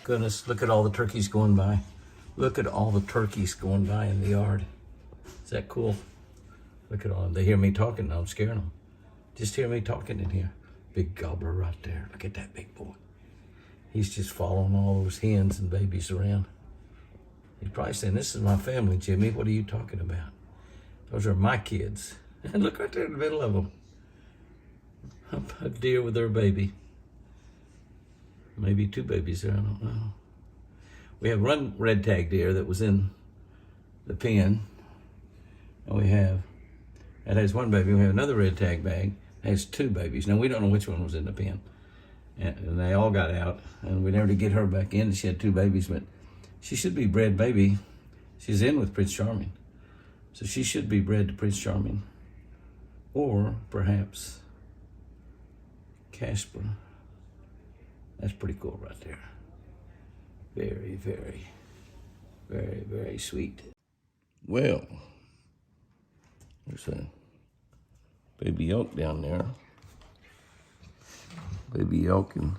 goodness, look at all the turkeys going by. Look at all the turkeys going by in the yard. Is that cool? Look at all them. They hear me talking now, I'm scaring them. Just hear me talking in here. Big gobbler right there. Look at that big boy. He's just following all those hens and babies around. He's probably saying, this is my family, Jimmy. What are you talking about? Those are my kids. And look right there in the middle of them. A deer with their baby. Maybe two babies there, I don't know. We have one red tag deer that was in the pen. And that has one baby. We have another red tag bag that has two babies. Now, we don't know which one was in the pen. And they all got out. And we never did get her back in. She had two babies, but she should be bred baby. She's in with Prince Charming. So she should be bred to Prince Charming. Or perhaps Casper. That's pretty cool right there. Very, very, very, very sweet. Well, there's a baby elk down there. Baby elk and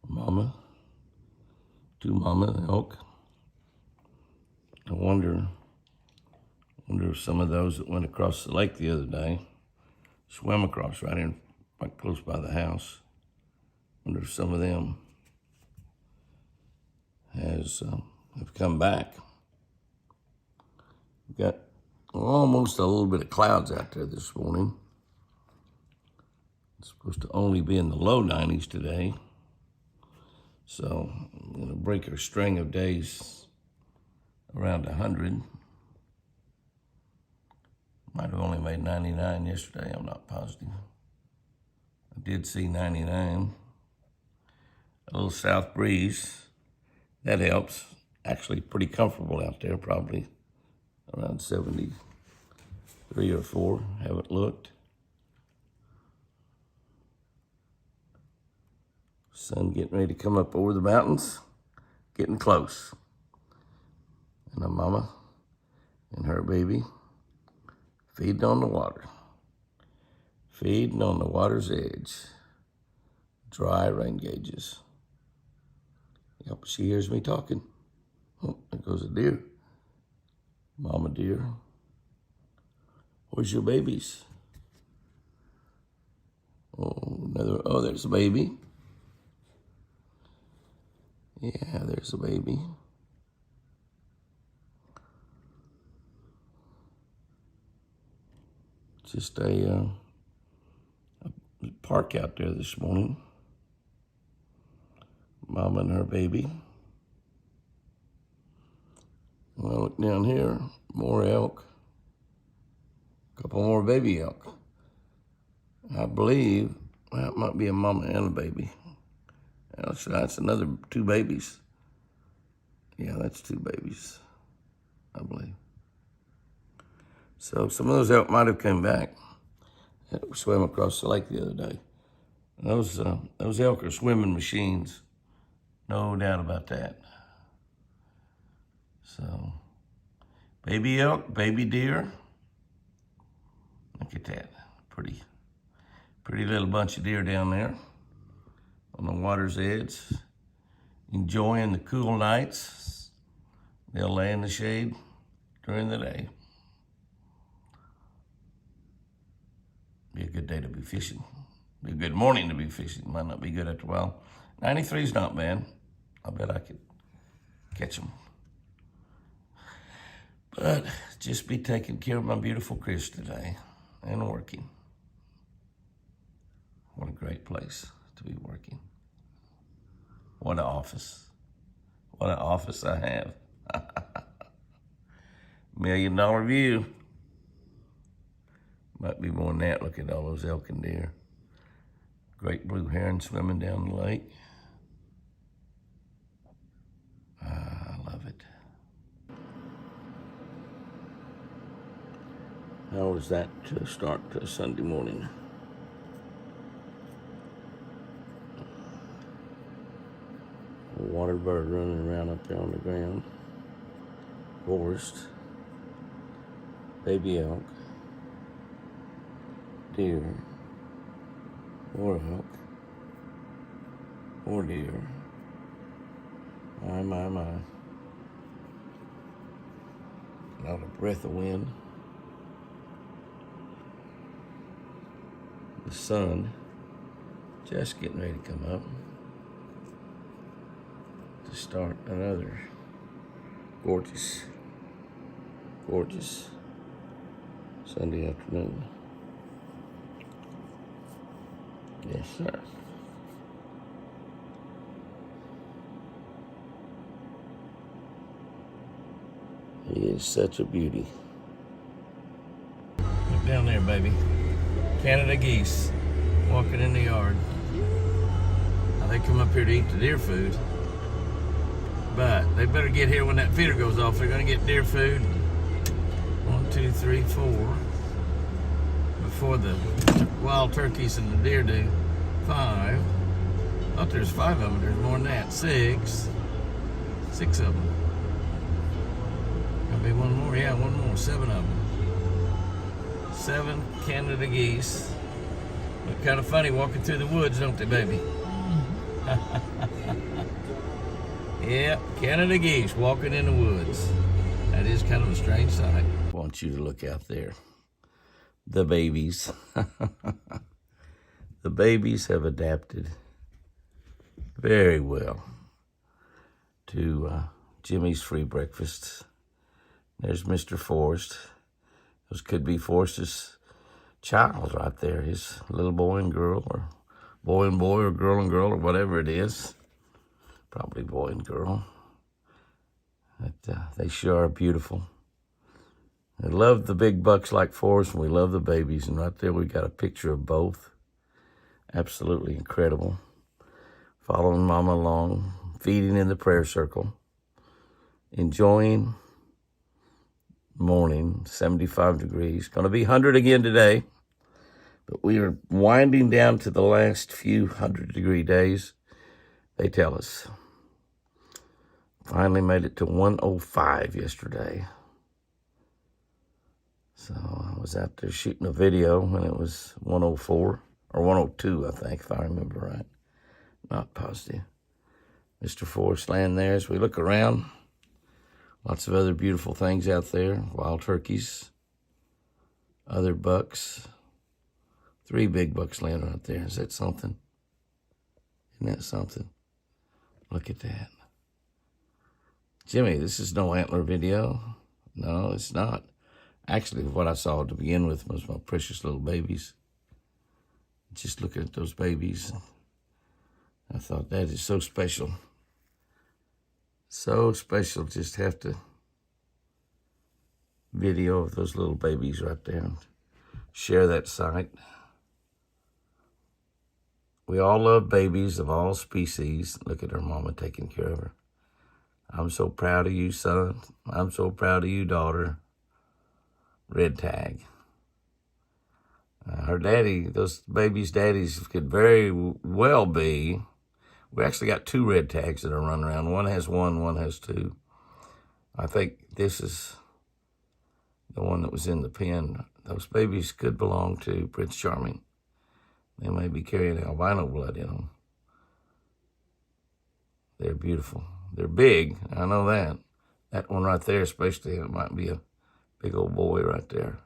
mama. Two mama elk. I wonder if some of those that went across the lake the other day swam across right close by the house. Wonder if some of them have come back. We've got almost a little bit of clouds out there this morning. It's supposed to only be in the low 90s today. So I'm going to break our string of days around 100. Might have only made 99 yesterday, I'm not positive. I did see 99. A little south breeze, that helps. Actually pretty comfortable out there, probably around 73 or 4, haven't looked. Sun getting ready to come up over the mountains, getting close. And a mama and her baby feeding on the water. Feeding on the water's edge. Dry rain gauges. Yep, she hears me talking. Oh, there goes a deer. Mama deer. Where's your babies? Oh, there's a baby. Yeah, there's a baby. Just a park out there this morning. Mama and her baby. When I look down here, more elk. A couple more baby elk. I believe that might be a mama and a baby. That's another 2 babies. Yeah, that's 2 babies, I believe. So some of those elk might have come back. We swam across the lake the other day. Those elk are swimming machines. No doubt about that. So, baby elk, baby deer. Look at that. Pretty little bunch of deer down there on the water's edge, enjoying the cool nights. They'll lay in the shade during the day. Be a good day to be fishing. Be a good morning to be fishing. Might not be good after a while. 93 is not bad. I bet I could catch them. But just be taking care of my beautiful Chris today and working. What a great place to be working. What an office. What an office I have. $1 million view. Might be more than that. Look at all those elk and deer. Great blue heron swimming down the lake. I love it. How was that to start Sunday morning? A water bird running around up there on the ground. Forest. Baby elk. Deer. More elk. More deer. My. Not a breath of wind. The sun just getting ready to come up to start another gorgeous Sunday afternoon. Yes, sir. He is such a beauty. Look down there, baby. Canada geese walking in the yard. Now they come up here to eat the deer food, but they better get here when that feeder goes off. They're gonna get deer food. 1, 2, 3, 4. Before the wild turkeys and the deer do. 5. I thought there's 5 of them. There's more than that. 6. 6 of them. Gonna be one more. Yeah, one more. 7 of them. 7 Canada geese. Look kind of funny walking through the woods, don't they, baby? Yeah, Canada geese walking in the woods. That is kind of a strange sight. I want you to look out there. The babies. The babies have adapted very well to Jimmy's free breakfasts. There's Mr. Forrest. Those could be Forrest's child right there. His little boy and girl, or boy and boy, or girl and girl, or whatever it is. Probably boy and girl. But they sure are beautiful. I love the big bucks like Forrest, and we love the babies. And right there we got a picture of both. Absolutely incredible. Following Mama along, feeding in the prayer circle, enjoying morning, 75 degrees. Going to be 100 again today, but we are winding down to the last few 100-degree days, they tell us. Finally made it to 105 yesterday. So I was out there shooting a video when it was 104, or 102, I think, if I remember right. Not positive. Mr. Forrest laying there as we look around. Lots of other beautiful things out there. Wild turkeys, other bucks. 3 big bucks laying right there. Is that something? Isn't that something? Look at that. Jimmy, this is no antler video. No, it's not. Actually, what I saw to begin with was my precious little babies. Just looking at those babies, I thought that is so special. So special, just have to video of those little babies right there and share that sight. We all love babies of all species. Look at her mama taking care of her. I'm so proud of you, son. I'm so proud of you, daughter. Red tag. Her daddy, those babies' daddies could very well be. We actually got 2 red tags that are running around. One has 1, one has 2. I think this is the one that was in the pen. Those babies could belong to Prince Charming. They may be carrying albino blood in them. They're beautiful. They're big, I know that. That one right there especially, it might be a big old boy right there.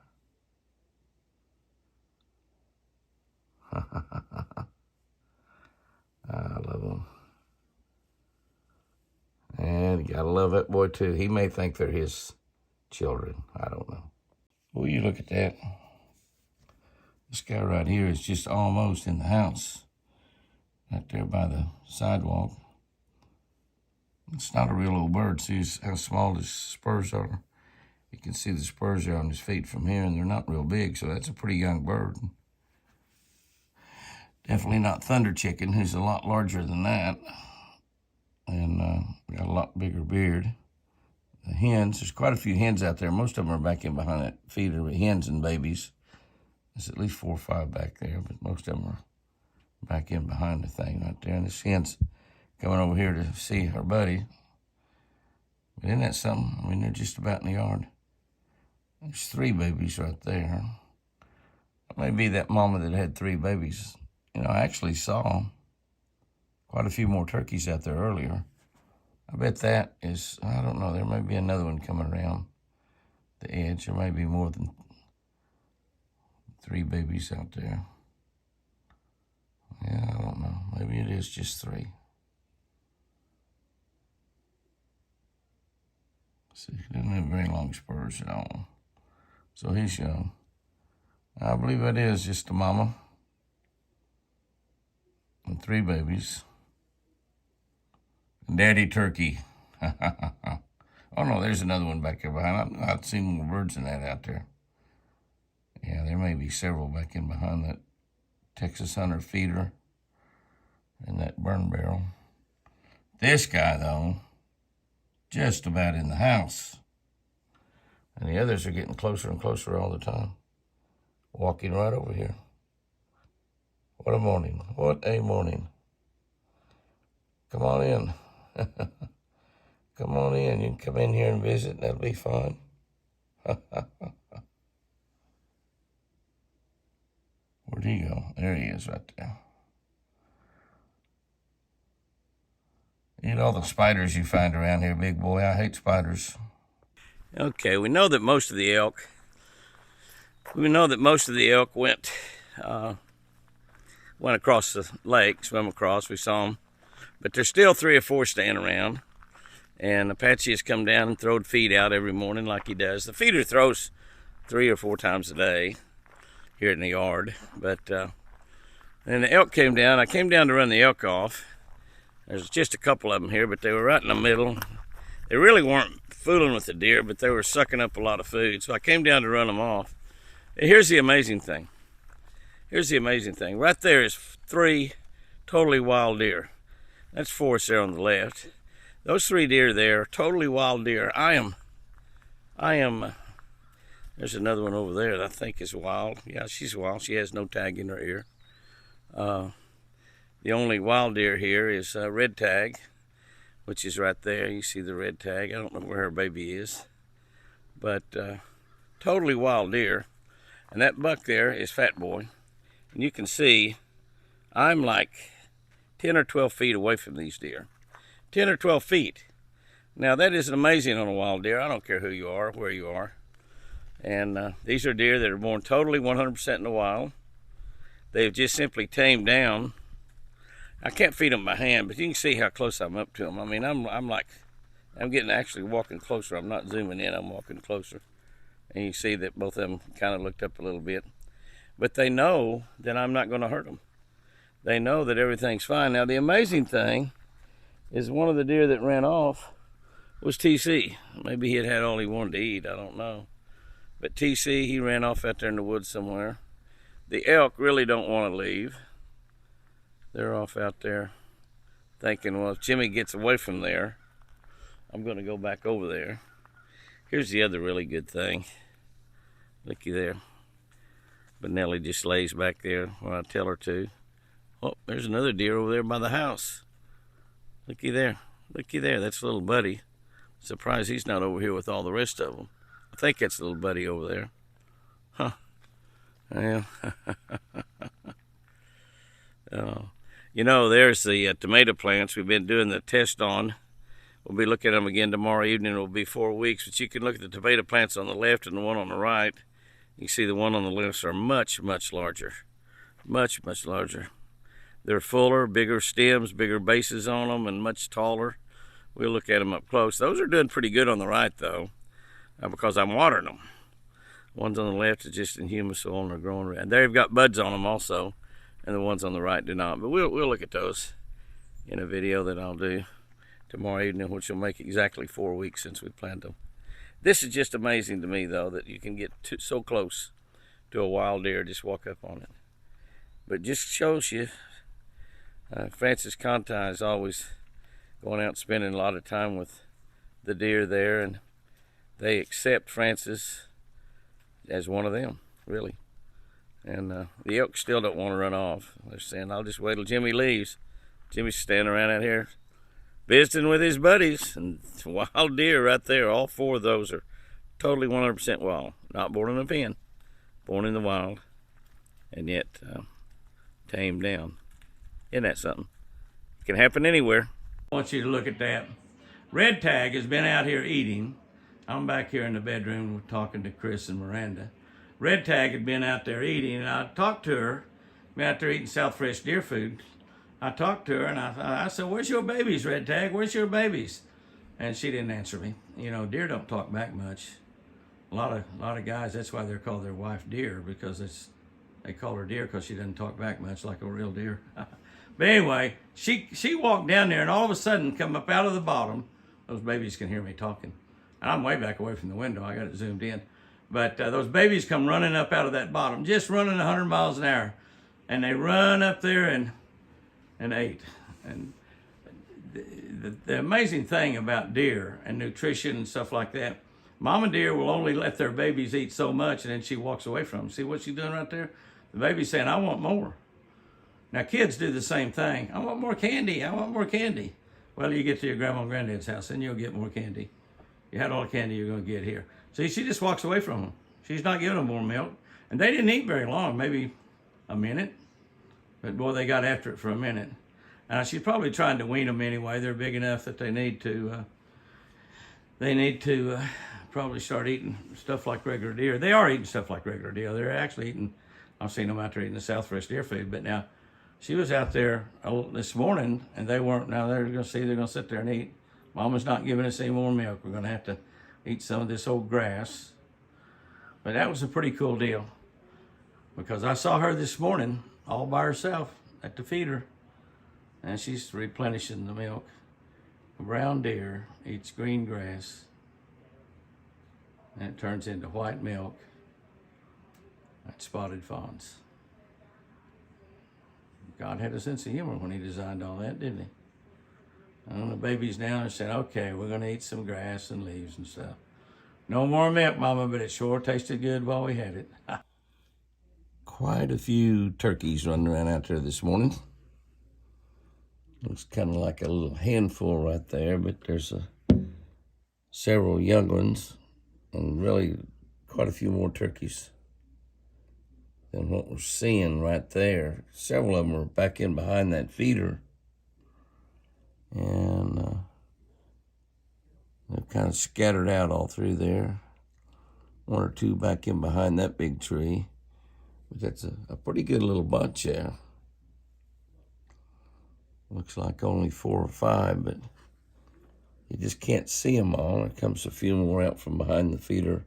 I love him. And you gotta love that boy too. He may think they're his children. I don't know. Well, you look at that. This guy right here is just almost in the house. Right there by the sidewalk. It's not a real little bird. See how small his spurs are? You can see the spurs there on his feet from here, and they're not real big, so that's a pretty young bird. Definitely not thunder chicken, who's a lot larger than that. And got a lot bigger beard. The hens, there's quite a few hens out there. Most of them are back in behind that feeder with hens and babies. There's at least 4 or 5 back there, but most of them are back in behind the thing right there. And this hen's coming over here to see her buddy. But isn't that something? I mean, they're just about in the yard. There's 3 babies right there. It may be that mama that had 3 babies. You know, I actually saw quite a few more turkeys out there earlier. I bet that is, I don't know, there may be another one coming around the edge. There may be more than 3 babies out there. Yeah, I don't know. Maybe it is just 3. See, he doesn't have very long spurs at all. So he's young. I believe it is just a mama and 3 babies. And Daddy Turkey. Oh no, there's another one back there behind. I've seen more birds than that out there. Yeah, there may be several back in behind that Texas Hunter feeder and that burn barrel. This guy, though, just about in the house. And the others are getting closer and closer all the time. Walking right over here. What a morning. What a morning. Come on in. Come on in. You can come in here and visit. That'll be fun. Where'd he go? There he is right there. Eat all the spiders you find around here, big boy. I hate spiders. Okay, we know that most of the elk went across the lake, swam across. We saw them, but there's still 3 or 4 staying around. And Apache has come down and thrown feed out every morning like he does. The feeder throws 3 or 4 times a day here in the yard. But then the elk came down. I came down to run the elk off. There's just a couple of them here, but they were right in the middle. They really weren't fooling with the deer, but they were sucking up a lot of food. So I came down to run them off. Here's the amazing thing. Right there is 3 totally wild deer. That's 4 there on the left. Those 3 deer there, totally wild deer. I am, there's another one over there that I think is wild. Yeah, she's wild. She has no tag in her ear. The only wild deer here is red tag, which is right there. You see the red tag. I don't know where her baby is. But totally wild deer. And that buck there is Fat Boy. And you can see I'm like 10 or 12 feet away from these deer. 10 or 12 feet. Now that is amazing on a wild deer. I don't care who you are, where you are. And these are deer that are born totally 100% in the wild. They've just simply tamed down. I can't feed them by hand, but you can see how close I'm up to them. I mean, I'm getting actually walking closer. I'm not zooming in, I'm walking closer. And you see that both of them kind of looked up a little bit. But they know that I'm not going to hurt them. They know that everything's fine. Now the amazing thing is one of the deer that ran off was TC. Maybe he had all he wanted to eat, I don't know. But TC, he ran off out there in the woods somewhere. The elk really don't want to leave. They're off out there thinking, well, if Jimmy gets away from there, I'm going to go back over there. Here's the other really good thing. Looky there. But Nellie just lays back there when I tell her to. Oh, there's another deer over there by the house. Looky there. Looky there. That's little buddy. Surprised he's not over here with all the rest of them. I think that's little buddy over there. Huh. Yeah. Oh. You know, there's the tomato plants we've been doing the test on. We'll be looking at them again tomorrow evening. It'll be 4 weeks. But you can look at the tomato plants on the left and the one on the right. You can see the one on the left are much, much larger. Much, much larger. They're fuller, bigger stems, bigger bases on them, and much taller. We'll look at them up close. Those are doing pretty good on the right, though, because I'm watering them. Ones on the left are just in humus soil and they're growing red. They've got buds on them also, and the ones on the right do not. But we'll look at those in a video that I'll do tomorrow evening, which will make exactly 4 weeks since we planted them. This is just amazing to me, though, that you can get so close to a wild deer, just walk up on it. But just shows you, Francis Conti is always going out and spending a lot of time with the deer there, and they accept Francis as one of them, really. And the elk still don't want to run off. They're saying, I'll just wait till Jimmy leaves. Jimmy's standing around out here visiting with his buddies, and wild deer right there. All 4 of those are totally 100% wild. Not born in a pen, born in the wild, and yet tamed down. Isn't that something? It can happen anywhere. I want you to look at that. Red Tag has been out here eating. I'm back here in the bedroom talking to Chris and Miranda. Red Tag had been out there eating, and I talked to her. Been out there eating South Fresh deer food. I talked to her, and I said, "Where's your babies, Red Tag? Where's your babies?" And she didn't answer me. You know, deer don't talk back much. A lot of guys, that's why they're called their wife Deer, because they call her Deer because she doesn't talk back much like a real deer. But anyway, she walked down there, and all of a sudden come up out of the bottom. Those babies can hear me talking. And I'm way back away from the window. I got it zoomed in. But those babies come running up out of that bottom, just running 100 miles an hour. And they run up there and ate. And the amazing thing about deer and nutrition and stuff like that, mama deer will only let their babies eat so much, and then she walks away from them. See what she's doing right there? The baby's saying, "I want more." Now, kids do the same thing. "I want more candy. I want more candy." Well, you get to your grandma and granddad's house, and you'll get more candy. You had all the candy you're going to get here. See, she just walks away from them. She's not giving them more milk. And they didn't eat very long, maybe a minute. But boy, they got after it for a minute. She's probably trying to wean them anyway. They're big enough that they need to probably start eating stuff like regular deer. They are eating stuff like regular deer. They're actually eating, I've seen them out there eating the South Fresh deer food. But now, she was out there this morning, and they weren't. Now they're going to sit there and eat. Mama's not giving us any more milk. We're going to have to eat some of this old grass. But that was a pretty cool deal, because I saw her this morning all by herself at the feeder, and she's replenishing the milk. A brown deer eats green grass, and it turns into white milk. That's spotted fawns. God had a sense of humor when he designed all that, didn't he? And the babies now are saying, "Okay, we're going to eat some grass and leaves and stuff. No more milk, Mama, but it sure tasted good while we had it." Quite a few turkeys running around out there this morning. Looks kind of like a little handful right there, but there's several young ones, and really quite a few more turkeys than what we're seeing right there. Several of them are back in behind that feeder. And they're kind of scattered out all through there. One or two back in behind that big tree. But that's a pretty good little bunch there. Looks like only 4 or 5, but you just can't see them all. There comes a few more out from behind the feeder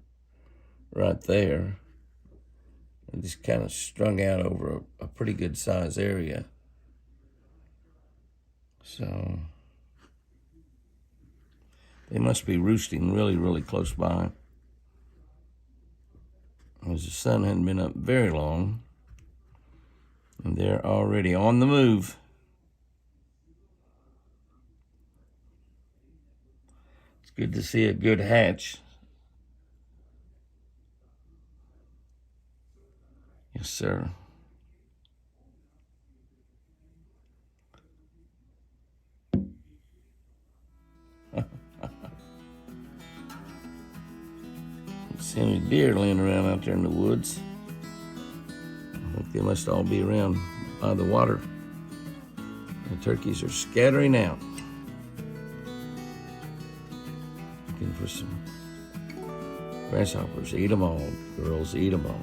right there. And just kind of strung out over a pretty good size area. So they must be roosting really, really close by, as the sun hadn't been up very long, and they're already on the move. It's good to see a good hatch. Yes, sir. See any deer laying around out there in the woods. I think they must all be around by the water. The turkeys are scattering out, looking for some grasshoppers. Eat them all, girls, eat them all.